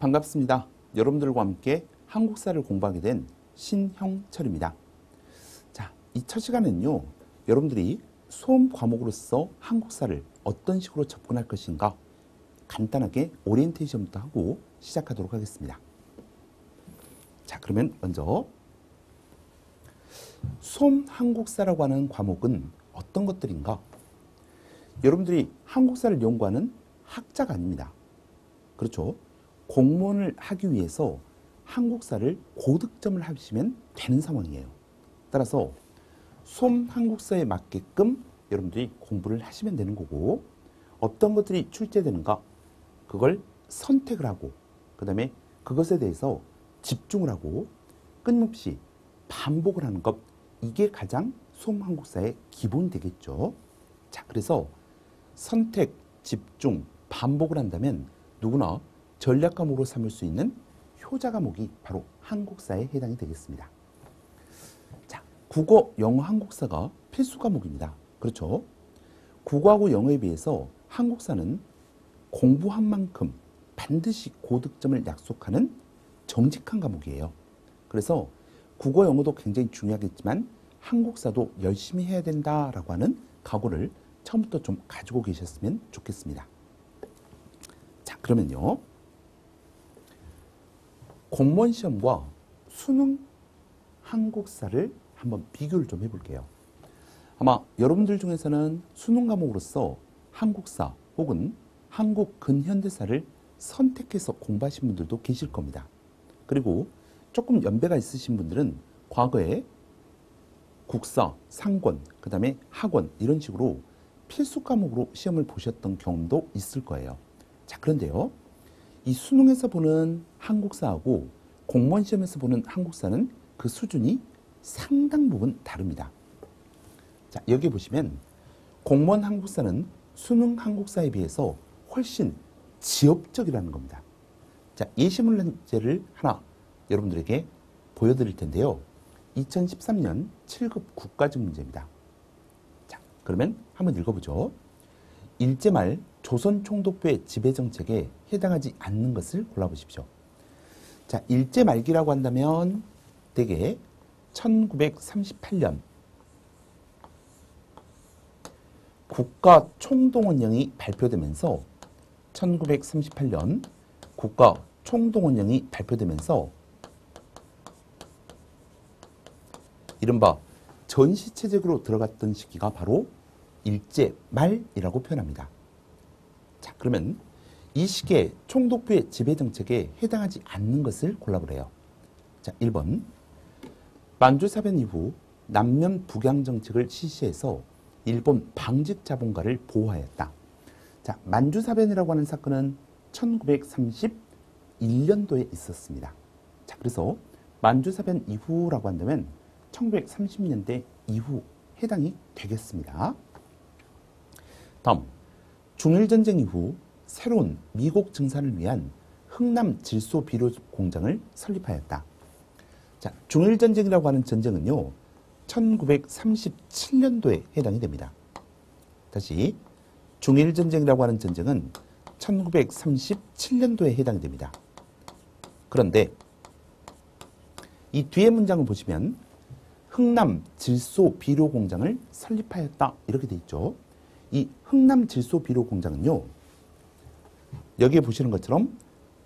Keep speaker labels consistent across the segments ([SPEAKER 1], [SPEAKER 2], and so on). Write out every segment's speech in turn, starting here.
[SPEAKER 1] 반갑습니다. 여러분들과 함께 한국사를 공부하게 된 신형철입니다. 자, 이 첫 시간에는요, 여러분들이 수험 과목으로서 한국사를 어떤 식으로 접근할 것인가 간단하게 오리엔테이션부터 하고 시작하도록 하겠습니다. 자, 그러면 먼저 수험 한국사라고 하는 과목은 어떤 것들인가? 여러분들이 한국사를 연구하는 학자가 아닙니다. 그렇죠? 공무원을 하기 위해서 한국사를 고득점을 하시면 되는 상황이에요. 따라서 수험 한국사에 맞게끔 여러분들이 공부를 하시면 되는 거고, 어떤 것들이 출제되는가? 그걸 선택을 하고, 그 다음에 그것에 대해서 집중을 하고 끊임없이 반복을 하는 것, 이게 가장 수험 한국사의 기본이 되겠죠. 자, 그래서 선택, 집중, 반복을 한다면 누구나 전략 과목으로 삼을 수 있는 효자 과목이 바로 한국사에 해당이 되겠습니다. 자, 국어, 영어, 한국사가 필수 과목입니다. 그렇죠? 국어하고 영어에 비해서 한국사는 공부한 만큼 반드시 고득점을 약속하는 정직한 과목이에요. 그래서 국어, 영어도 굉장히 중요하겠지만 한국사도 열심히 해야 된다라고 하는 각오를 처음부터 좀 가지고 계셨으면 좋겠습니다. 자, 그러면요, 공무원 시험과 수능 한국사를 한번 비교를 좀 해볼게요. 아마 여러분들 중에서는 수능 과목으로서 한국사 혹은 한국 근현대사를 선택해서 공부하신 분들도 계실 겁니다. 그리고 조금 연배가 있으신 분들은 과거에 국사, 상권, 그 다음에 학원 이런 식으로 필수 과목으로 시험을 보셨던 경험도 있을 거예요. 자, 그런데요, 이 수능에서 보는 한국사하고 공무원 시험에서 보는 한국사는 그 수준이 상당 부분 다릅니다. 자, 여기 보시면 공무원 한국사는 수능 한국사에 비해서 훨씬 지엽적이라는 겁니다. 자, 예시 문제를 하나 여러분들에게 보여드릴 텐데요. 2013년 7급 국가직 문제입니다. 자, 그러면 한번 읽어보죠. 일제 말 조선 총독부의 지배정책에 해당하지 않는 것을 골라보십시오. 자, 일제 말기라고 한다면 대개 1938년 국가총동원령이 발표되면서 1938년 국가총동원령이 발표되면서 이른바 전시체제로 들어갔던 시기가 바로 일제 말이라고 표현합니다. 자, 그러면 이 시기에 총독부의 지배정책에 해당하지 않는 것을 골라보래요. 자, 1번 만주사변 이후 남면 북양 정책을 실시해서 일본 방직 자본가를 보호하였다. 자, 만주사변이라고 하는 사건은 1931년도에 있었습니다. 자, 그래서 만주사변 이후라고 한다면 1930년대 이후 해당이 되겠습니다. 다음, 중일전쟁 이후 새로운 미국 증산을 위한 흥남 질소 비료 공장을 설립하였다. 자, 중일전쟁이라고 하는 전쟁은요, 1937년도에 해당이 됩니다. 다시, 중일전쟁이라고 하는 전쟁은 1937년도에 해당이 됩니다. 그런데 이 뒤에 문장을 보시면 흥남 질소 비료 공장을 설립하였다 이렇게 돼 있죠. 이 흥남 질소 비료 공장은요, 여기에 보시는 것처럼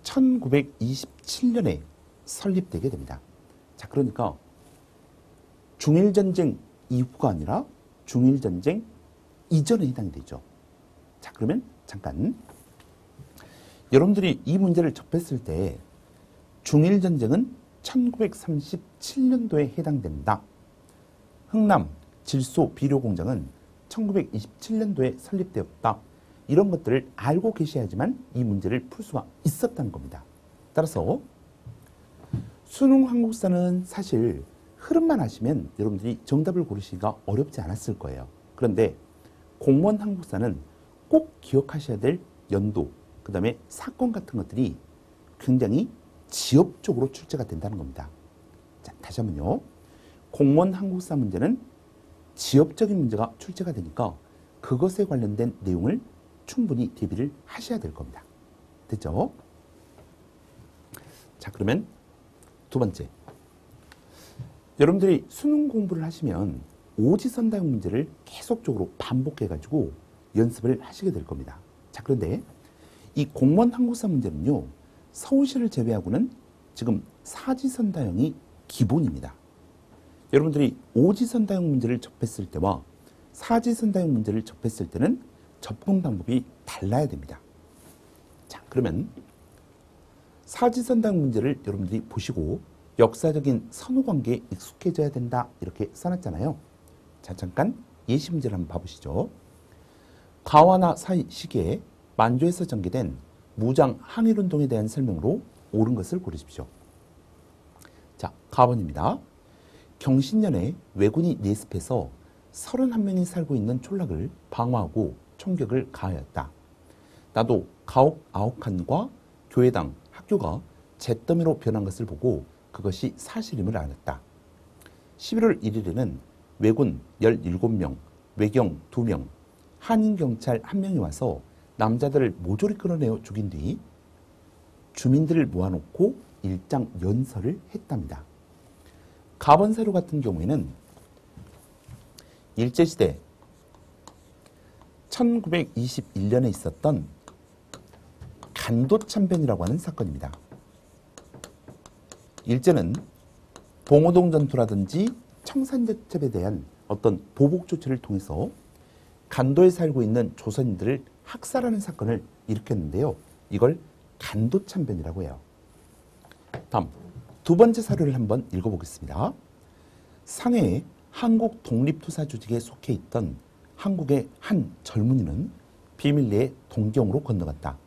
[SPEAKER 1] 1927년에 설립되게 됩니다. 자, 그러니까 중일전쟁 이후가 아니라 중일전쟁 이전에 해당이 되죠. 자, 그러면 잠깐 여러분들이 이 문제를 접했을 때 중일전쟁은 1937년도에 해당된다. 흥남 질소 비료 공장은 1927년도에 설립되었다. 이런 것들을 알고 계셔야지만 이 문제를 풀 수가 있었다는 겁니다. 따라서 수능 한국사는 사실 흐름만 아시면 여러분들이 정답을 고르시기가 어렵지 않았을 거예요. 그런데 공무원 한국사는 꼭 기억하셔야 될 연도, 그 다음에 사건 같은 것들이 굉장히 지엽적으로 출제가 된다는 겁니다. 자, 다시 한번요. 공무원 한국사 문제는 지엽적인 문제가 출제가 되니까 그것에 관련된 내용을 충분히 대비를 하셔야 될 겁니다. 됐죠? 자, 그러면 두 번째. 여러분들이 수능 공부를 하시면 오지선다형 문제를 계속적으로 반복해가지고 연습을 하시게 될 겁니다. 자, 그런데 이 공무원 한국사 문제는요, 서울시를 제외하고는 지금 사지선다형이 기본입니다. 여러분들이 오지선다형 문제를 접했을 때와 사지선다형 문제를 접했을 때는 접근 방법이 달라야 됩니다. 자, 그러면 사지선다형 문제를 여러분들이 보시고 역사적인 선후관계에 익숙해져야 된다 이렇게 써놨잖아요. 자, 잠깐 예시 문제를 한번 봐보시죠. 가와나 사이 시기에 만주에서 전개된 무장 항일운동에 대한 설명으로 옳은 것을 고르십시오. 자, 가번입니다. 경신년에 왜군이 내습해서 31명이 살고 있는 촌락을 방어하고 총격을 가하였다. 나도 가옥 9칸과 교회당, 학교가 잿더미로 변한 것을 보고 그것이 사실임을 알았다. 11월 1일에는 왜군 17명, 외경 2명, 한인경찰 1명이 와서 남자들을 모조리 끌어내어 죽인 뒤 주민들을 모아놓고 일장 연설을 했답니다. 가번세로 같은 경우에는 일제시대 1921년에 있었던 간도참변이라고 하는 사건입니다. 일제는 봉오동 전투라든지 청산대첩에 대한 어떤 보복 조치를 통해서 간도에 살고 있는 조선인들을 학살하는 사건을 일으켰는데요. 이걸 간도참변이라고 해요. 다음 두 번째 사료를 한번 읽어보겠습니다. 상해의 한국 독립투사 조직에 속해 있던 한국의 한 젊은이는 비밀리에 동경으로 건너갔다.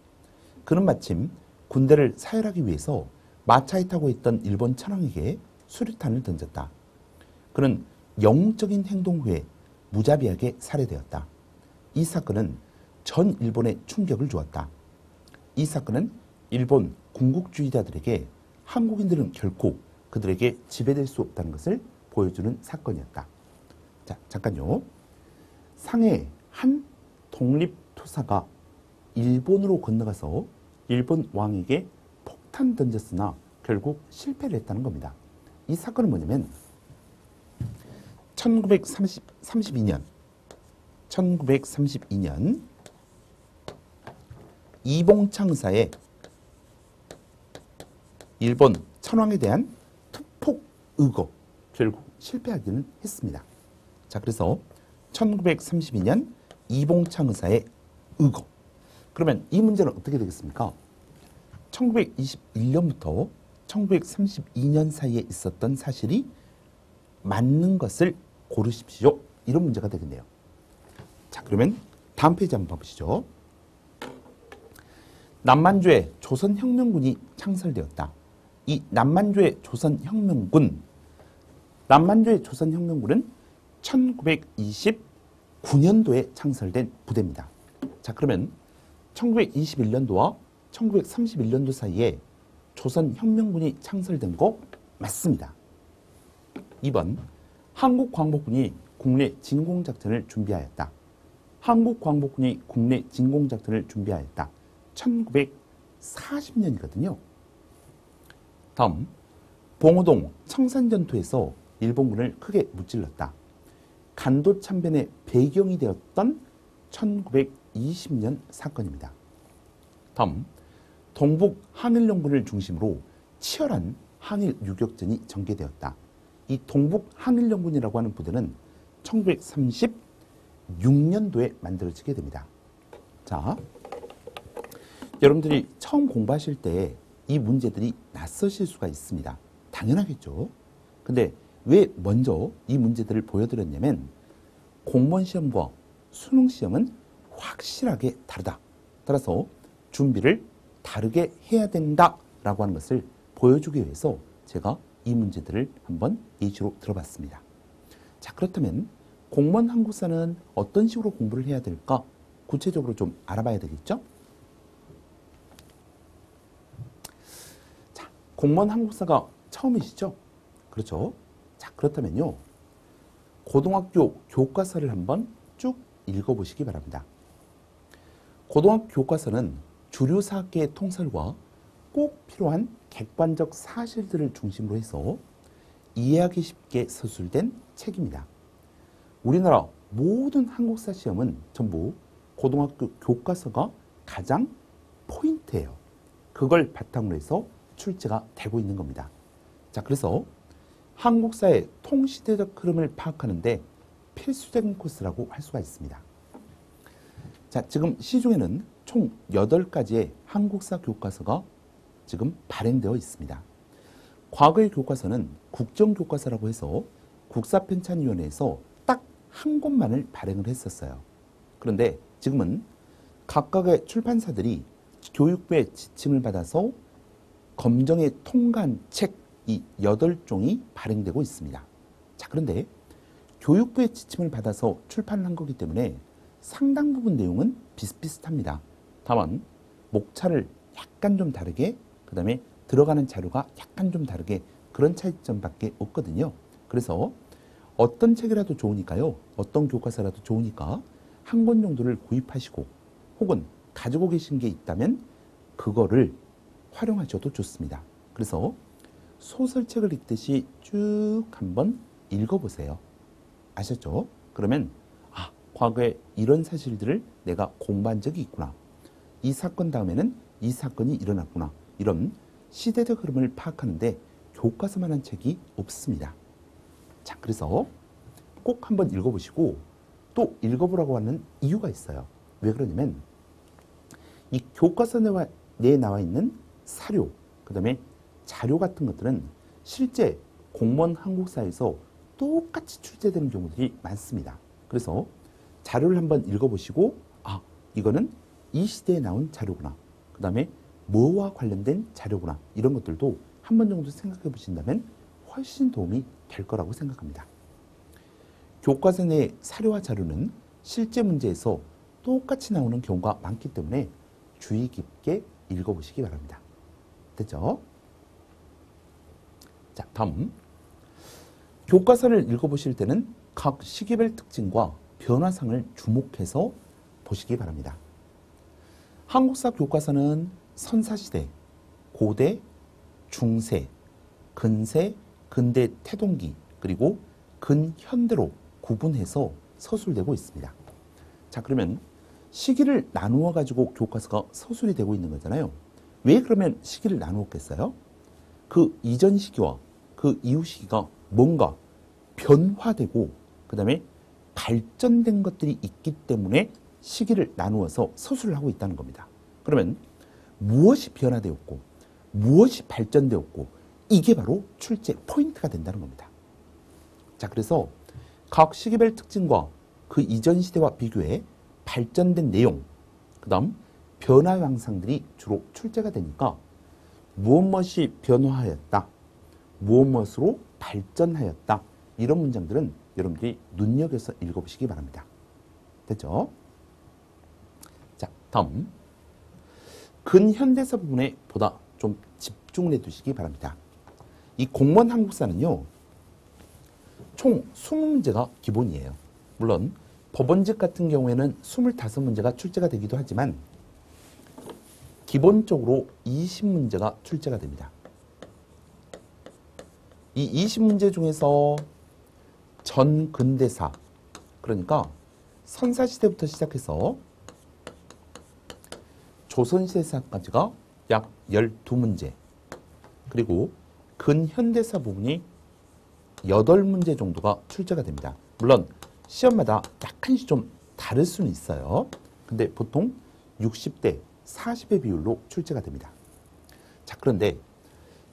[SPEAKER 1] 그는 마침 군대를 사열하기 위해서 마차에 타고 있던 일본 천황에게 수류탄을 던졌다. 그는 영웅적인 행동 후에 무자비하게 살해되었다. 이 사건은 전 일본에 충격을 주었다. 이 사건은 일본 군국주의자들에게 한국인들은 결코 그들에게 지배될 수 없다는 것을 보여주는 사건이었다. 자, 잠깐요. 상해 한 독립투사가 일본으로 건너가서 일본 왕에게 폭탄 던졌으나 결국 실패를 했다는 겁니다. 이 사건은 뭐냐면 1932년 이봉창 의사의 일본 천황에 대한 투폭 의거 결국 실패하기는 했습니다. 자, 그래서 1932년 이봉창 의사의 의거. 그러면 이 문제는 어떻게 되겠습니까? 1921년부터 1932년 사이에 있었던 사실이 맞는 것을 고르십시오. 이런 문제가 되겠네요. 자, 그러면 다음 페이지 한번 봐보시죠. 남만주의 조선혁명군이 창설되었다. 이 남만주의 조선혁명군은 1929년도에 창설된 부대입니다. 자, 그러면 1921년도와 1931년도 사이에 조선혁명군이 창설된 거 맞습니다. 2번, 한국광복군이 국내 진공작전을 준비하였다. 한국광복군이 국내 진공작전을 준비하였다. 1940년이거든요. 다음, 봉오동 청산전투에서 일본군을 크게 무찔렀다. 간도참변의 배경이 되었던 1920년 사건입니다. 다음, 동북 항일연군을 중심으로 치열한 항일 유격전이 전개되었다. 이 동북 항일연군이라고 하는 부대는 1936년도에 만들어지게 됩니다. 자, 여러분들이 처음 공부하실 때 이 문제들이 낯서실 수가 있습니다. 당연하겠죠. 근데 왜 먼저 이 문제들을 보여드렸냐면 공무원 시험과 수능 시험은 확실하게 다르다. 따라서 준비를 다르게 해야 된다라고 하는 것을 보여주기 위해서 제가 이 문제들을 한번 예시로 들어봤습니다. 자, 그렇다면 공무원 한국사는 어떤 식으로 공부를 해야 될까? 구체적으로 좀 알아봐야 되겠죠? 자, 공무원 한국사가 처음이시죠? 그렇죠? 자, 그렇다면요. 고등학교 교과서를 한번 쭉 읽어보시기 바랍니다. 고등학교 교과서는 주류 사학계의 통설과 꼭 필요한 객관적 사실들을 중심으로 해서 이해하기 쉽게 서술된 책입니다. 우리나라 모든 한국사 시험은 전부 고등학교 교과서가 가장 포인트예요. 그걸 바탕으로 해서 출제가 되고 있는 겁니다. 자, 그래서 한국사의 통시대적 흐름을 파악하는데 필수적인 코스라고 할 수가 있습니다. 자, 지금 시중에는 총 8가지의 한국사 교과서가 지금 발행되어 있습니다. 과거의 교과서는 국정교과서라고 해서 국사편찬위원회에서 딱 한 권만을 발행을 했었어요. 그런데 지금은 각각의 출판사들이 교육부의 지침을 받아서 검정에 통과한 책 이 8종이 발행되고 있습니다. 자, 그런데 교육부의 지침을 받아서 출판을 한 거기 때문에 상당 부분 내용은 비슷비슷합니다. 다만 목차를 약간 좀 다르게, 그 다음에 들어가는 자료가 약간 좀 다르게, 그런 차이점밖에 없거든요. 그래서 어떤 책이라도 좋으니까요, 어떤 교과서라도 좋으니까 한 권 정도를 구입하시고 혹은 가지고 계신 게 있다면 그거를 활용하셔도 좋습니다. 그래서 소설책을 읽듯이 쭉 한번 읽어보세요. 아셨죠? 그러면 과거에 이런 사실들을 내가 공부한 적이 있구나. 이 사건 다음에는 이 사건이 일어났구나. 이런 시대적 흐름을 파악하는데 교과서만한 책이 없습니다. 자, 그래서 꼭 한번 읽어보시고 또 읽어보라고 하는 이유가 있어요. 왜 그러냐면 이 교과서 내에 나와 있는 사료, 그 다음에 자료 같은 것들은 실제 공무원 한국사에서 똑같이 출제되는 경우들이 많습니다. 그래서 자료를 한번 읽어보시고 이거는 이 시대에 나온 자료구나. 그 다음에 뭐와 관련된 자료구나. 이런 것들도 한 번 정도 생각해 보신다면 훨씬 도움이 될 거라고 생각합니다. 교과서 내 사료와 자료는 실제 문제에서 똑같이 나오는 경우가 많기 때문에 주의 깊게 읽어보시기 바랍니다. 됐죠? 자, 다음. 교과서를 읽어보실 때는 각 시기별 특징과 변화상을 주목해서 보시기 바랍니다. 한국사 교과서는 선사시대, 고대, 중세, 근세, 근대 태동기, 그리고 근현대로 구분해서 서술되고 있습니다. 자, 그러면 시기를 나누어 가지고 교과서가 서술이 되고 있는 거잖아요. 왜 그러면 시기를 나누었겠어요? 그 이전 시기와 그 이후 시기가 뭔가 변화되고 그 다음에 발전된 것들이 있기 때문에 시기를 나누어서 서술을 하고 있다는 겁니다. 그러면 무엇이 변화되었고 무엇이 발전되었고 이게 바로 출제 포인트가 된다는 겁니다. 자, 그래서 각 시기별 특징과 그 이전 시대와 비교해 발전된 내용, 그 다음 변화 양상들이 주로 출제가 되니까 무엇이 변화하였다, 무엇으로 발전하였다, 이런 문장들은 여러분들이 눈여겨서 읽어보시기 바랍니다. 됐죠? 자, 다음 근현대사 부분에 보다 좀 집중을 해두시기 바랍니다. 이 공무원 한국사는요, 총 20문제가 기본이에요. 물론 법원직 같은 경우에는 25문제가 출제가 되기도 하지만 기본적으로 20문제가 출제가 됩니다. 이 20문제 중에서 전근대사, 그러니까 선사시대부터 시작해서 조선시대사까지가 약 12문제, 그리고 근현대사 부분이 8문제 정도가 출제가 됩니다. 물론 시험마다 약간씩 좀 다를 수는 있어요. 근데 보통 60대 40의 비율로 출제가 됩니다. 자, 그런데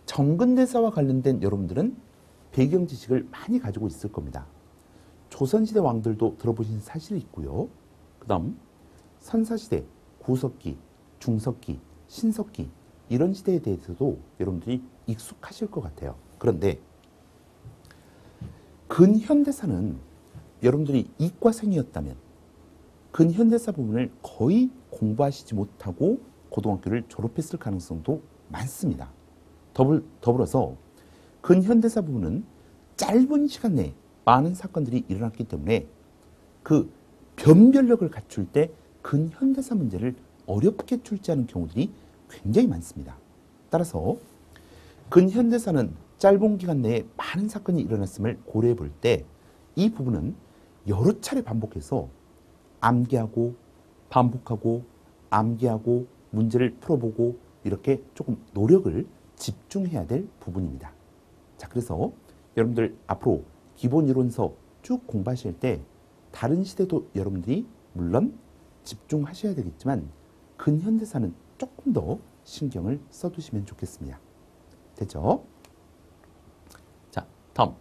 [SPEAKER 1] 정근대사와 관련된 여러분들은 배경 지식을 많이 가지고 있을 겁니다. 조선시대 왕들도 들어보신 사실이 있고요. 그 다음 선사시대, 구석기, 중석기, 신석기 이런 시대에 대해서도 여러분들이 익숙하실 것 같아요. 그런데 근현대사는 여러분들이 이과생이었다면 근현대사 부분을 거의 공부하시지 못하고 고등학교를 졸업했을 가능성도 많습니다. 더불어서 근현대사 부분은 짧은 시간 내에 많은 사건들이 일어났기 때문에 그 변별력을 갖출 때 근현대사 문제를 어렵게 출제하는 경우들이 굉장히 많습니다. 따라서 근현대사는 짧은 기간 내에 많은 사건이 일어났음을 고려해 볼 때 이 부분은 여러 차례 반복해서 암기하고 반복하고 암기하고 문제를 풀어보고 이렇게 조금 노력을 집중해야 될 부분입니다. 자, 그래서 여러분들 앞으로 기본 이론서 쭉 공부하실 때 다른 시대도 여러분들이 물론 집중하셔야 되겠지만 근현대사는 조금 더 신경을 써두시면 좋겠습니다. 됐죠? 자, 다음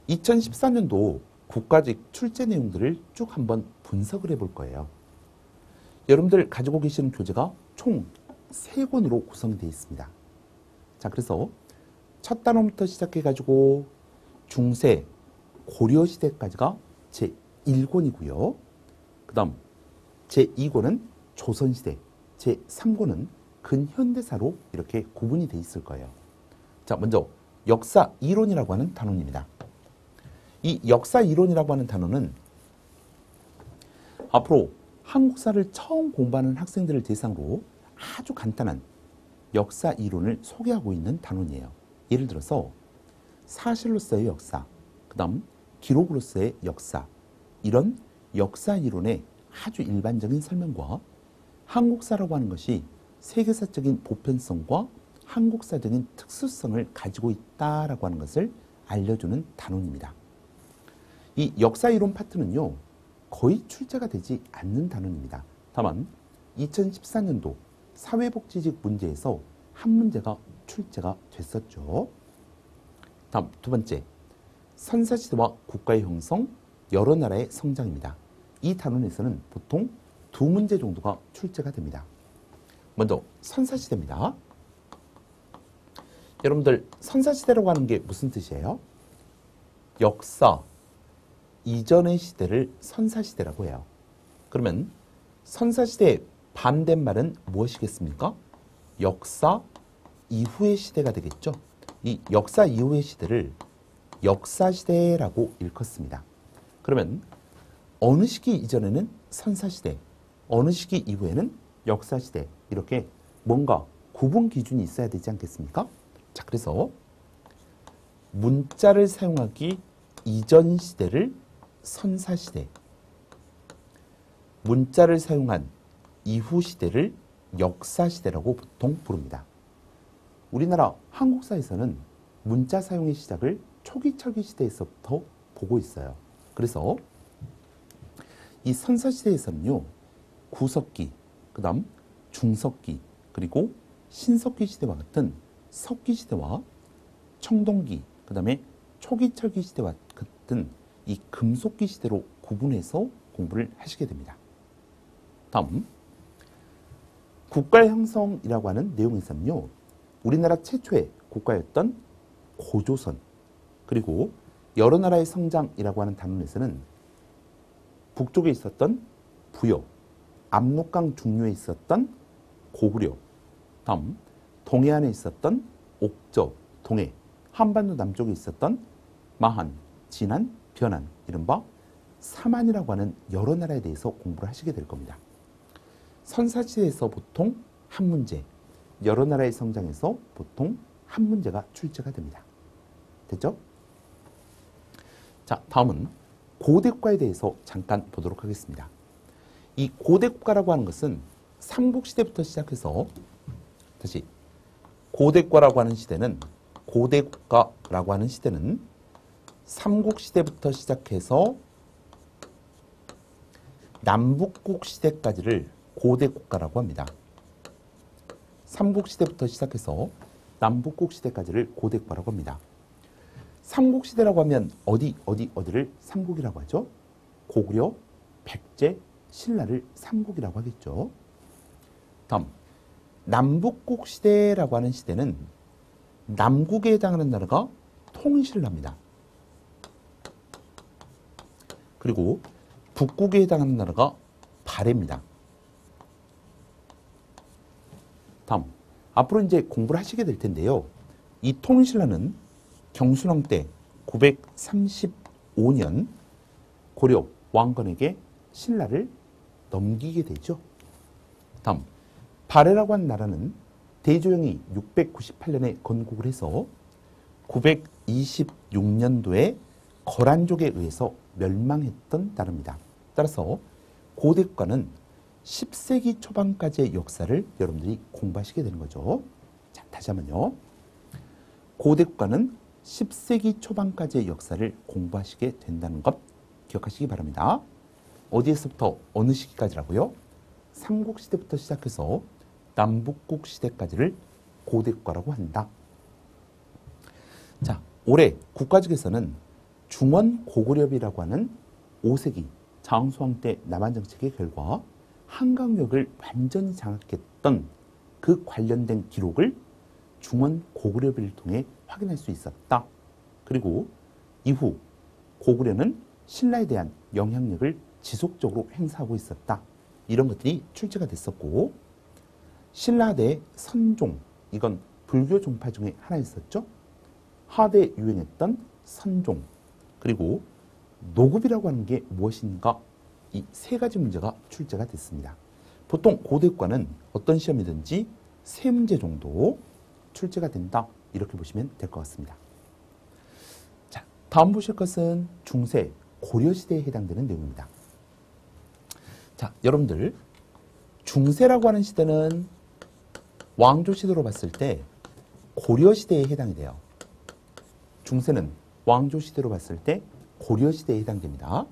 [SPEAKER 1] 2014년도 국가직 출제 내용들을 쭉 한번 분석을 해볼 거예요. 여러분들 가지고 계시는 교재가 총 3권으로 구성이 되어 있습니다. 자, 그래서 첫 단원부터 시작해가지고 중세, 고려시대까지가 제1권이고요. 그 다음 제2권은 조선시대, 제3권은 근현대사로 이렇게 구분이 되어 있을 거예요. 자, 먼저 역사 이론이라고 하는 단원입니다. 이 역사 이론이라고 하는 단원은 앞으로 한국사를 처음 공부하는 학생들을 대상으로 아주 간단한 역사 이론을 소개하고 있는 단원이에요. 예를 들어서 사실로서의 역사, 그 다음 기록으로서의 역사, 이런 역사 이론의 아주 일반적인 설명과 한국사라고 하는 것이 세계사적인 보편성과 한국사적인 특수성을 가지고 있다라고 하는 것을 알려주는 단원입니다. 이 역사 이론 파트는요, 거의 출제가 되지 않는 단원입니다. 다만 2014년도 사회복지직 문제에서 한 문제가 출제가 됐었죠. 다음 두 번째, 선사시대와 국가의 형성, 여러 나라의 성장입니다. 이 단원에서는 보통 2문제 정도가 출제가 됩니다. 먼저 선사시대입니다. 여러분들 선사시대라고 하는 게 무슨 뜻이에요? 역사 이전의 시대를 선사시대라고 해요. 그러면 선사시대의 반대말은 무엇이겠습니까? 역사 이후의 시대가 되겠죠. 이 역사 이후의 시대를 역사시대라고 일컫습니다. 그러면 어느 시기 이전에는 선사시대, 어느 시기 이후에는 역사시대, 이렇게 뭔가 구분 기준이 있어야 되지 않겠습니까? 자, 그래서 문자를 사용하기 이전 시대를 선사시대, 문자를 사용한 이후 시대를 역사시대라고 보통 부릅니다. 우리나라 한국사에서는 문자 사용의 시작을 초기철기 시대에서부터 보고 있어요. 그래서 이 선사시대에서는요, 구석기, 그 다음 중석기, 그리고 신석기 시대와 같은 석기 시대와 청동기, 그 다음에 초기철기 시대와 같은 이 금속기 시대로 구분해서 공부를 하시게 됩니다. 다음 국가의 형성이라고 하는 내용에서는요, 우리나라 최초의 국가였던 고조선, 그리고 여러 나라의 성장이라고 하는 단원에서는 북쪽에 있었던 부여, 압록강 중류에 있었던 고구려, 다음 동해안에 있었던 옥저, 동해, 한반도 남쪽에 있었던 마한, 진안, 변안, 이른바 삼한이라고 하는 여러 나라에 대해서 공부를 하시게 될 겁니다. 선사시대에서 보통 한 문제, 여러 나라의 성장에서 보통 한 문제가 출제가 됩니다. 됐죠? 자, 다음은 고대국가에 대해서 잠깐 보도록 하겠습니다. 이 고대국가라고 하는 것은 삼국시대부터 시작해서 다시 고대국가라고 하는 시대는 고대국가라고 하는 시대는 삼국시대부터 시작해서 남북국 시대까지를 고대국가라고 합니다. 삼국시대부터 시작해서 남북국 시대까지를 고대국가라고 합니다. 삼국시대라고 하면 어디를 삼국이라고 하죠? 고구려, 백제, 신라를 삼국이라고 하겠죠. 다음 남북국 시대라고 하는 시대는 남국에 해당하는 나라가 통신라입니다. 그리고 북국에 해당하는 나라가 발해입니다. 다음 앞으로 이제 공부를 하시게 될 텐데요. 이 통신라는 경순왕 때 935년 고려 왕건에게 신라를 넘기게 되죠. 다음 발해라고 하는 나라는 대조영이 698년에 건국을 해서 926년도에 거란족에 의해서 멸망했던 나라입니다. 따라서 고대 국가는 10세기 초반까지의 역사를 여러분들이 공부하시게 되는 거죠. 자, 다시 한번요. 고대 국가는 10세기 초반까지의 역사를 공부하시게 된다는 것 기억하시기 바랍니다. 어디에서부터 어느 시기까지라고요? 삼국시대부터 시작해서 남북국 시대까지를 고대 국가라고 한다. 자, 올해 국가직에서는 중원 고구려비라고 하는 5세기 장수왕 때 남한 정책의 결과 한강역을 완전히 장악했던 그 관련된 기록을 중원 고구려비를 통해 확인할 수 있었다. 그리고 이후 고구려는 신라에 대한 영향력을 지속적으로 행사하고 있었다. 이런 것들이 출제가 됐었고, 신라대 선종, 이건 불교 종파 중에 하나였었죠. 하대에 유행했던 선종, 그리고 노급이라고 하는 게 무엇인가, 이 세 가지 문제가 출제가 됐습니다. 보통 고대 국가는 어떤 시험이든지 세 문제 정도 출제가 된다, 이렇게 보시면 될 것 같습니다. 자, 다음 보실 것은 중세 고려시대에 해당되는 내용입니다. 자, 여러분들 중세라고 하는 시대는 왕조시대로 봤을 때 고려시대에 해당이 돼요. 중세는 왕조시대로 봤을 때 고려시대에 해당됩니다.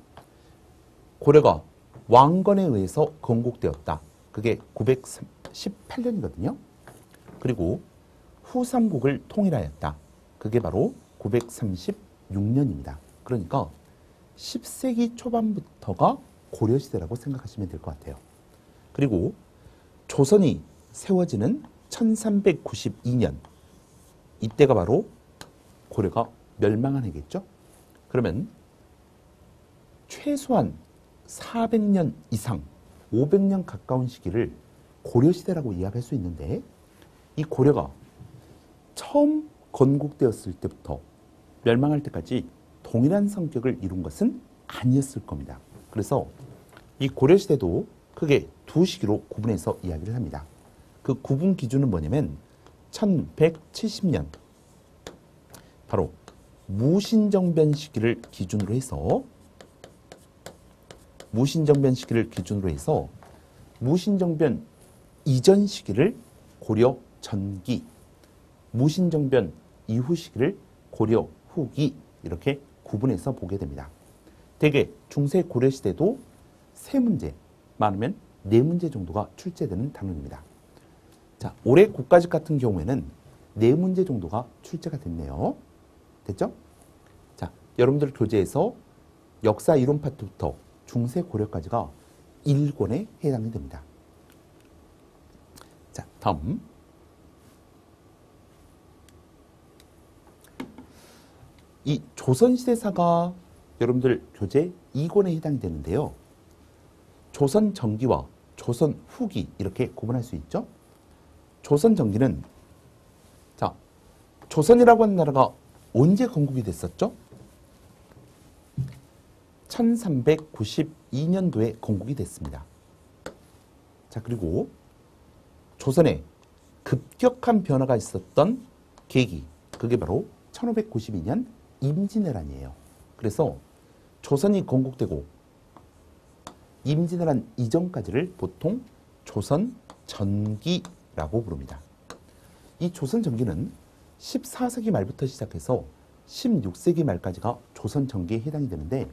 [SPEAKER 1] 고려가 왕건에 의해서 건국되었다. 그게 918년이거든요. 그리고 후삼국을 통일하였다. 그게 바로 936년입니다. 그러니까 10세기 초반부터가 고려시대라고 생각하시면 될 것 같아요. 그리고 조선이 세워지는 1392년, 이때가 바로 고려가 멸망한 해겠죠. 그러면 최소한 400년 이상, 500년 가까운 시기를 고려시대라고 이야기할 수 있는데, 이 고려가 처음 건국되었을 때부터 멸망할 때까지 동일한 성격을 이룬 것은 아니었을 겁니다. 그래서 이 고려시대도 크게 두 시기로 구분해서 이야기를 합니다. 그 구분 기준은 뭐냐면 1170년, 바로 무신정변 시기를 기준으로 해서 무신정변 이전 시기를 고려 전기, 무신정변 이후 시기를 고려 후기, 이렇게 구분해서 보게 됩니다. 대개 중세 고려시대도 세 문제, 많으면 네 문제 정도가 출제되는 단원입니다. 자, 올해 국가직 같은 경우에는 네 문제 정도가 출제가 됐네요. 됐죠? 자, 여러분들 교재에서 역사 이론 파트부터 중세 고려까지가 1권에 해당이 됩니다. 자, 다음. 이 조선시대사가 여러분들 교재 2권에 해당이 되는데요. 조선 전기와 조선 후기, 이렇게 구분할 수 있죠. 조선 전기는, 자, 조선이라고 하는 나라가 언제 건국이 됐었죠? 1392년도에 건국이 됐습니다. 자, 그리고 조선에 급격한 변화가 있었던 계기, 그게 바로 1592년 임진왜란이에요. 그래서 조선이 건국되고 임진왜란 이전까지를 보통 조선 전기라고 부릅니다. 이 조선 전기는 14세기 말부터 시작해서 16세기 말까지가 조선 전기에 해당이 되는데,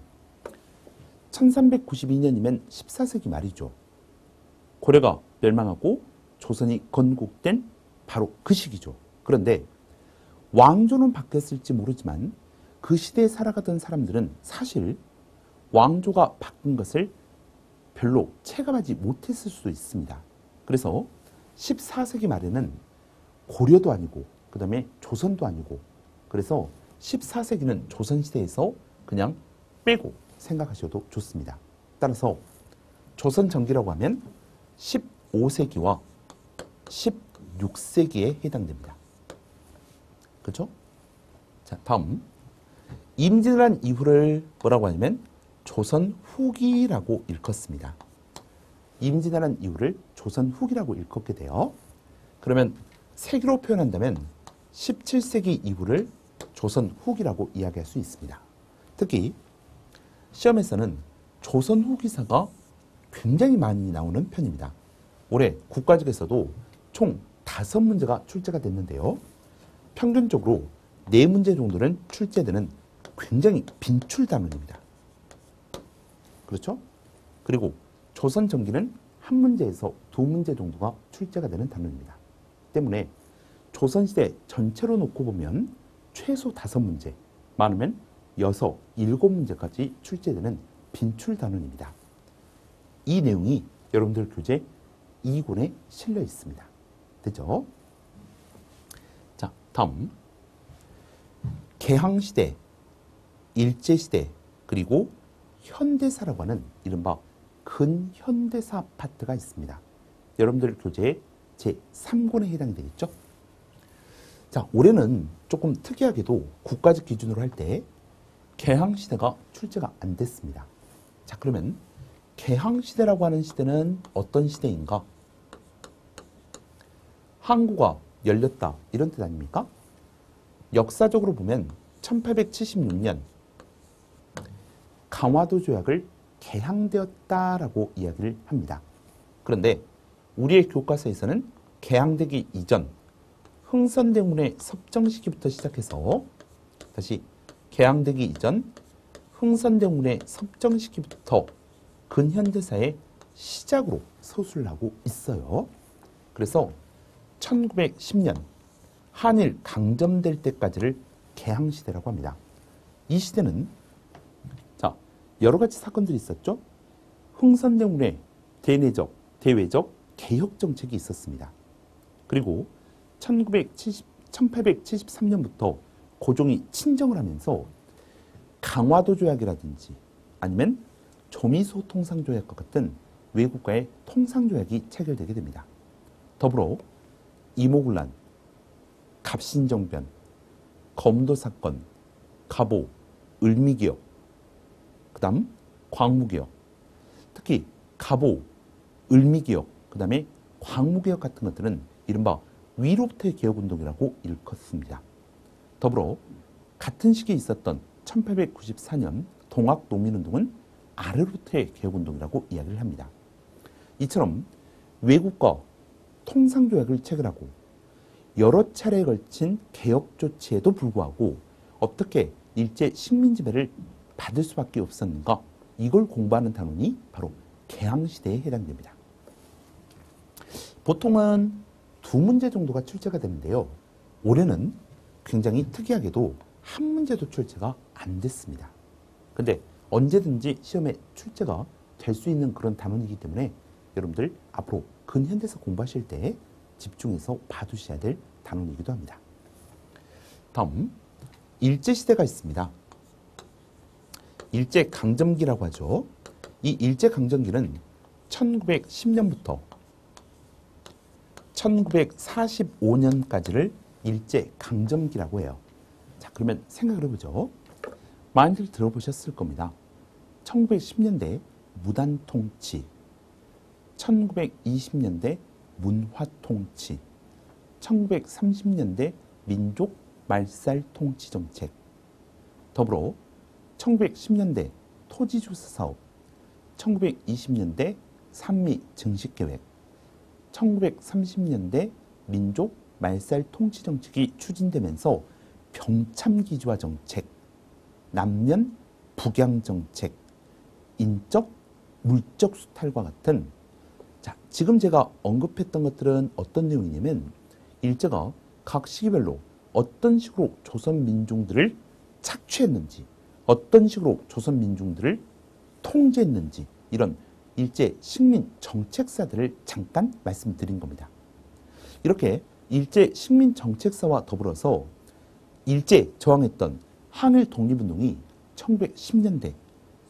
[SPEAKER 1] 1392년이면 14세기 말이죠. 고려가 멸망하고 조선이 건국된 바로 그 시기죠. 그런데 왕조는 바뀌었을지 모르지만 그 시대에 살아가던 사람들은 사실 왕조가 바뀐 것을 별로 체감하지 못했을 수도 있습니다. 그래서 14세기 말에는 고려도 아니고 그 다음에 조선도 아니고, 그래서 14세기는 조선시대에서 그냥 빼고 생각하셔도 좋습니다. 따라서 조선 전기라고 하면 15세기와 16세기에 해당됩니다. 그렇죠? 자, 다음. 임진왜란 이후를 뭐라고 하냐면 조선 후기라고 일컫습니다. 임진왜란 이후를 조선 후기라고 일컫게 돼요. 그러면 세기로 표현한다면 17세기 이후를 조선 후기라고 이야기할 수 있습니다. 특히 시험에서는 조선 후 기사가 굉장히 많이 나오는 편입니다. 올해 국가직에서도 총 5문제가 출제가 됐는데요. 평균적으로 4문제 정도는 출제되는 굉장히 빈출 단원입니다. 그렇죠? 그리고 조선 전기는 1문제에서 2문제 정도가 출제가 되는 단원입니다. 때문에 조선시대 전체로 놓고 보면 최소 5문제, 많으면 6, 7문제까지 출제되는 빈출 단원입니다. 이 내용이 여러분들 교재 2권에 실려 있습니다. 되죠? 자, 다음. 개항시대, 일제시대, 그리고 현대사라고 하는 이른바 근현대사 파트가 있습니다. 여러분들 교재의 제3권에 해당이 되겠죠? 자, 올해는 조금 특이하게도 국가직 기준으로 할 때 개항시대가 출제가 안 됐습니다. 자, 그러면 개항시대라고 하는 시대는 어떤 시대인가? 항구가 열렸다, 이런 뜻 아닙니까? 역사적으로 보면 1876년 강화도 조약을 개항되었다라고 이야기를 합니다. 그런데 우리의 교과서에서는 개항되기 이전 흥선대문의 섭정 시기부터 시작해서 다시 개항되기 이전 흥선대문의 섭정 시기부터 근현대사의 시작으로 서술을 하고 있어요. 그래서 1910년 한일 강점될 때까지를 개항시대라고 합니다. 이 시대는 자, 여러 가지 사건들이 있었죠. 흥선대문의 대내적, 대외적 개혁 정책이 있었습니다. 그리고 1873년부터 고종이 친정을 하면서 강화도 조약이라든지 아니면 조미소 통상조약과 같은 외국과의 통상조약이 체결되게 됩니다. 더불어 이모군란, 갑신정변, 검도사건, 갑오, 을미기업, 그 다음 광무기업, 특히 갑오, 을미기업, 그 다음에 광무개혁 같은 것들은 이른바 위로부터의 개혁운동이라고 일컫습니다. 더불어 같은 시기에 있었던 1894년 동학농민운동은 아래로부터의 개혁운동이라고 이야기를 합니다. 이처럼 외국과 통상조약을 체결하고 여러 차례에 걸친 개혁 조치에도 불구하고 어떻게 일제 식민지배를 받을 수밖에 없었는가? 이걸 공부하는 단원이 바로 개항시대에 해당됩니다. 보통은 2문제 정도가 출제가 되는데요. 올해는 굉장히 특이하게도 1문제도 출제가 안 됐습니다. 근데 언제든지 시험에 출제가 될 수 있는 그런 단원이기 때문에 여러분들 앞으로 근현대사 공부하실 때 집중해서 봐두셔야 될 단원이기도 합니다. 다음, 일제시대가 있습니다. 일제강점기라고 하죠. 이 일제강점기는 1910년부터 1945년까지를 일제강점기라고 해요. 자, 그러면 생각을 해보죠. 많이들 들어보셨을 겁니다. 1910년대 무단통치, 1920년대 문화통치, 1930년대 민족 말살통치 정책, 더불어 1910년대 토지조사사업, 1920년대 산미 증식계획, 1930년대 민족 말살통치 정책이 추진되면서 병참기지화 정책, 남면 북양 정책, 인적, 물적 수탈과 같은 자, 지금 제가 언급했던 것들은 어떤 내용이냐면 일제가 각 시기별로 어떤 식으로 조선 민중들을 착취했는지 어떤 식으로 조선 민중들을 통제했는지 이런 일제 식민 정책사들을 잠깐 말씀드린 겁니다. 이렇게 일제 식민 정책사와 더불어서 일제 저항했던 항일 독립운동이 1910년대,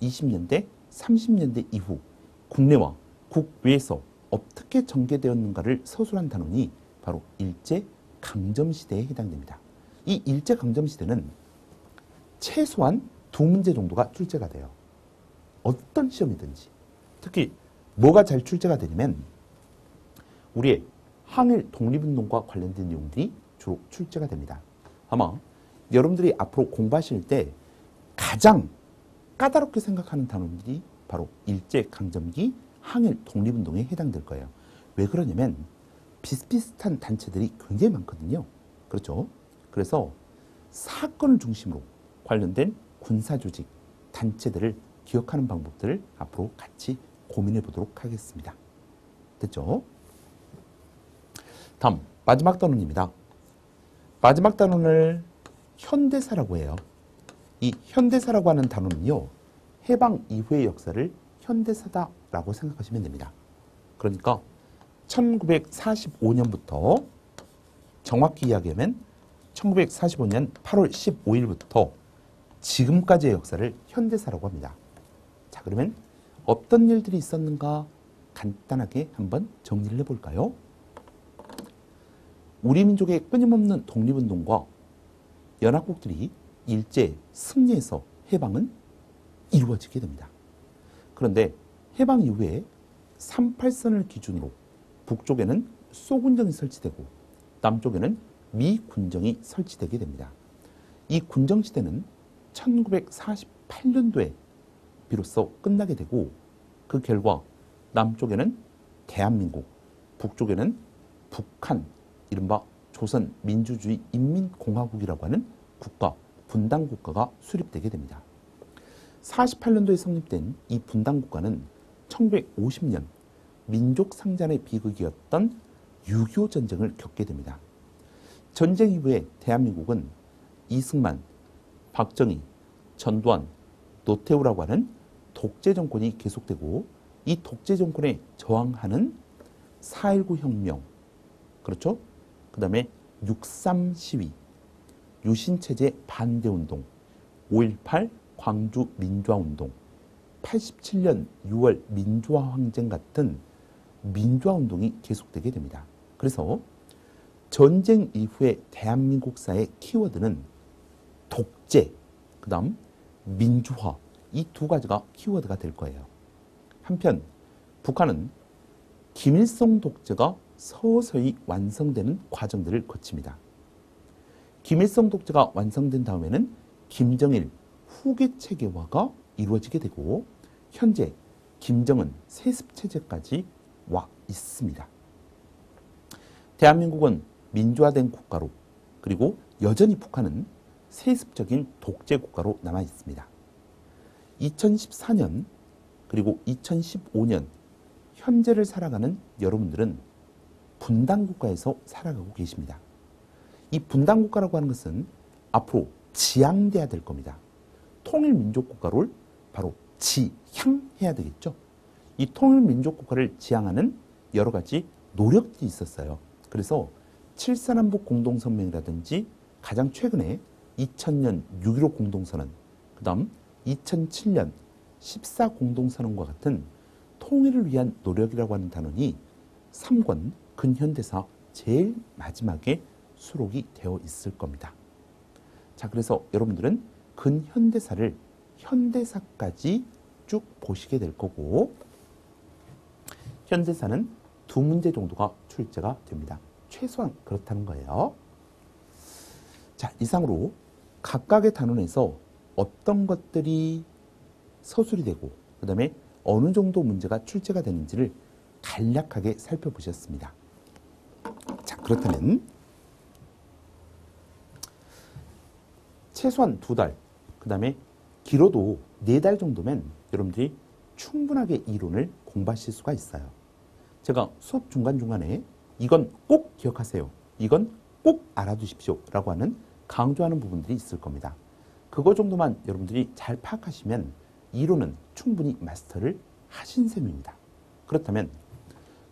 [SPEAKER 1] 20년대, 30년대 이후 국내와 국외에서 어떻게 전개되었는가를 서술한 단원이 바로 일제강점시대에 해당됩니다. 이 일제강점시대는 최소한 2문제 정도가 출제가 돼요. 어떤 시험이든지. 특히 뭐가 잘 출제가 되냐면 우리의 항일 독립운동과 관련된 내용들이 주로 출제가 됩니다. 아마 여러분들이 앞으로 공부하실 때 가장 까다롭게 생각하는 단원들이 바로 일제강점기 항일 독립운동에 해당될 거예요. 왜 그러냐면 비슷비슷한 단체들이 굉장히 많거든요. 그렇죠? 그래서 사건을 중심으로 관련된 군사조직, 단체들을 기억하는 방법들을 앞으로 같이 고민해 보도록 하겠습니다. 됐죠? 다음 마지막 단원입니다. 마지막 단원을 현대사라고 해요. 이 현대사라고 하는 단원은요, 해방 이후의 역사를 현대사다라고 생각하시면 됩니다. 그러니까 1945년부터 정확히 이야기하면 1945년 8월 15일부터 지금까지의 역사를 현대사라고 합니다. 자, 그러면 어떤 일들이 있었는가 간단하게 한번 정리를 해볼까요? 우리 민족의 끊임없는 독립운동과 연합국들이 일제 승리해서 해방은 이루어지게 됩니다. 그런데 해방 이후에 38선을 기준으로 북쪽에는 소군정이 설치되고 남쪽에는 미군정이 설치되게 됩니다. 이 군정시대는 1948년도에 비로소 끝나게 되고 그 결과 남쪽에는 대한민국, 북쪽에는 북한, 이른바 조선민주주의 인민공화국이라고 하는 국가, 분단국가가 수립되게 됩니다. 48년도에 성립된 이 분단국가는 1950년 민족상잔의 비극이었던 6.25 전쟁을 겪게 됩니다. 전쟁 이후에 대한민국은 이승만, 박정희, 전두환, 노태우라고 하는 독재 정권이 계속되고 이 독재 정권에 저항하는 4.19 혁명, 그렇죠? 그 다음에 6.3 시위, 유신체제 반대운동, 5.18 광주 민주화운동, 87년 6월 민주화항쟁 같은 민주화운동이 계속되게 됩니다. 그래서 전쟁 이후의 대한민국사의 키워드는 독재, 그 다음 민주화, 이 두 가지가 키워드가 될 거예요. 한편 북한은 김일성 독재가 서서히 완성되는 과정들을 거칩니다. 김일성 독재가 완성된 다음에는 김정일 후계 체계화가 이루어지게 되고 현재 김정은 세습체제까지 와 있습니다. 대한민국은 민주화된 국가로, 그리고 여전히 북한은 세습적인 독재 국가로 남아 있습니다. 2014년 그리고 2015년 현재를 살아가는 여러분들은 분단국가에서 살아가고 계십니다. 이 분단국가라고 하는 것은 앞으로 지향돼야 될 겁니다. 통일민족국가를 바로 지향해야 되겠죠. 이 통일민족국가를 지향하는 여러 가지 노력들이 있었어요. 그래서 7.4남북 공동선명이라든지 가장 최근에 2000년 6.15 공동선언, 그 다음 2007년 14 공동선언과 같은 통일을 위한 노력이라고 하는 단원이 3권 근현대사 제일 마지막에 수록이 되어 있을 겁니다. 자, 그래서 여러분들은 근현대사를 현대사까지 쭉 보시게 될 거고, 현대사는 2문제 정도가 출제가 됩니다. 최소한 그렇다는 거예요. 자, 이상으로 각각의 단원에서 어떤 것들이 서술이 되고 그 다음에 어느 정도 문제가 출제가 되는지를 간략하게 살펴보셨습니다. 자, 그렇다면 최소한 2달, 그 다음에 길어도 4달 정도면 여러분들이 충분하게 이론을 공부하실 수가 있어요. 제가 수업 중간중간에 이건 꼭 기억하세요, 이건 꼭 알아두십시오 라고 하는 강조하는 부분들이 있을 겁니다. 그거 정도만 여러분들이 잘 파악하시면 이론은 충분히 마스터를 하신 셈입니다. 그렇다면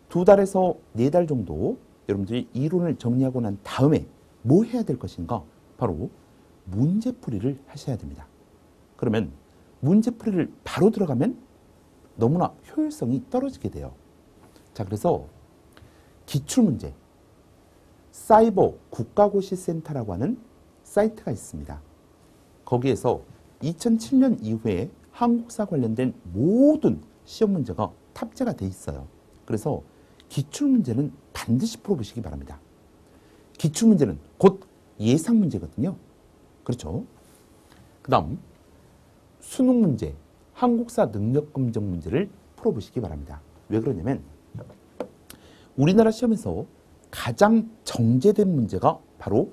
[SPEAKER 1] 2달에서 4달 정도 여러분들이 이론을 정리하고 난 다음에 뭐 해야 될 것인가? 바로 문제풀이를 하셔야 됩니다. 그러면 문제풀이를 바로 들어가면 너무나 효율성이 떨어지게 돼요. 자, 그래서 기출문제, 사이버 국가고시센터라고 하는 사이트가 있습니다. 거기에서 2007년 이후에 한국사 관련된 모든 시험 문제가 탑재가 돼 있어요. 그래서 기출문제는 반드시 풀어보시기 바랍니다. 기출문제는 곧 예상문제거든요. 그렇죠? 그 다음 수능문제, 한국사 능력검정 문제를 풀어보시기 바랍니다. 왜 그러냐면 우리나라 시험에서 가장 정제된 문제가 바로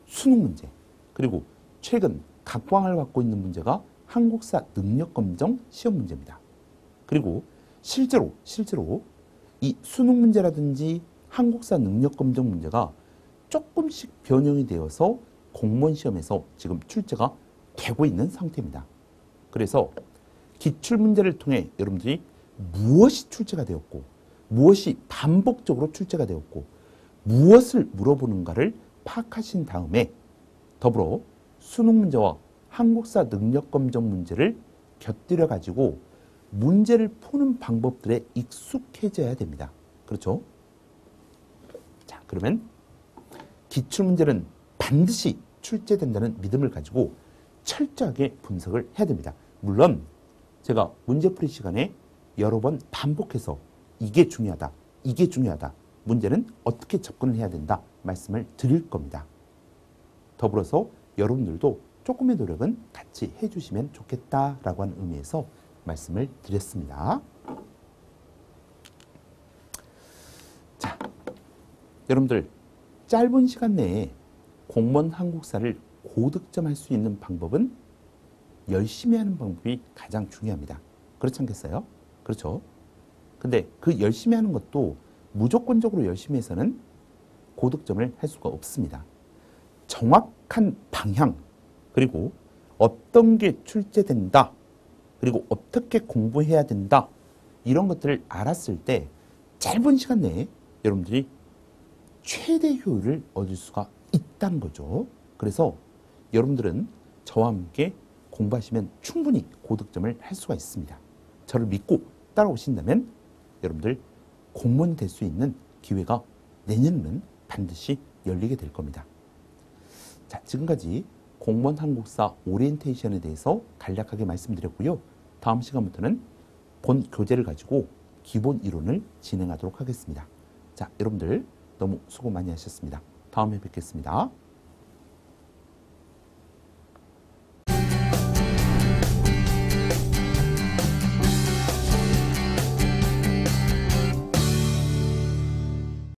[SPEAKER 1] 수능문제, 그리고 최근 각광을 받고 있는 문제가 한국사 능력검정 시험 문제입니다. 그리고 실제로 이 수능 문제라든지 한국사 능력검정 문제가 조금씩 변형이 되어서 공무원 시험에서 지금 출제가 되고 있는 상태입니다. 그래서 기출문제를 통해 여러분들이 무엇이 출제가 되었고 무엇이 반복적으로 출제가 되었고 무엇을 물어보는가를 파악하신 다음에 더불어 수능 문제와 한국사 능력검정 문제를 곁들여 가지고 문제를 푸는 방법들에 익숙해져야 됩니다. 그렇죠? 자, 그러면 기출문제는 반드시 출제된다는 믿음을 가지고 철저하게 분석을 해야 됩니다. 물론 제가 문제풀이 시간에 여러 번 반복해서 이게 중요하다, 이게 중요하다, 문제는 어떻게 접근을 해야 된다 말씀을 드릴 겁니다. 더불어서 여러분들도 조금의 노력은 같이 해주시면 좋겠다라고 하는 의미에서 말씀을 드렸습니다. 자, 여러분들 짧은 시간 내에 공무원 한국사를 고득점할 수 있는 방법은 열심히 하는 방법이 가장 중요합니다. 그렇지 않겠어요? 그렇죠? 근데 그 열심히 하는 것도 무조건적으로 열심히 해서는 고득점을 할 수가 없습니다. 정확한 방향, 그리고 어떤 게 출제된다, 그리고 어떻게 공부해야 된다, 이런 것들을 알았을 때 짧은 시간 내에 여러분들이 최대 효율을 얻을 수가 있다는 거죠. 그래서 여러분들은 저와 함께 공부하시면 충분히 고득점을 할 수가 있습니다. 저를 믿고 따라오신다면 여러분들 공무원이 될 수 있는 기회가 내년에는 반드시 열리게 될 겁니다. 자, 지금까지 공무원 한국사 오리엔테이션에 대해서 간략하게 말씀드렸고요. 다음 시간부터는 본 교재를 가지고 기본 이론을 진행하도록 하겠습니다. 자, 여러분들 너무 수고 많이 하셨습니다. 다음에 뵙겠습니다.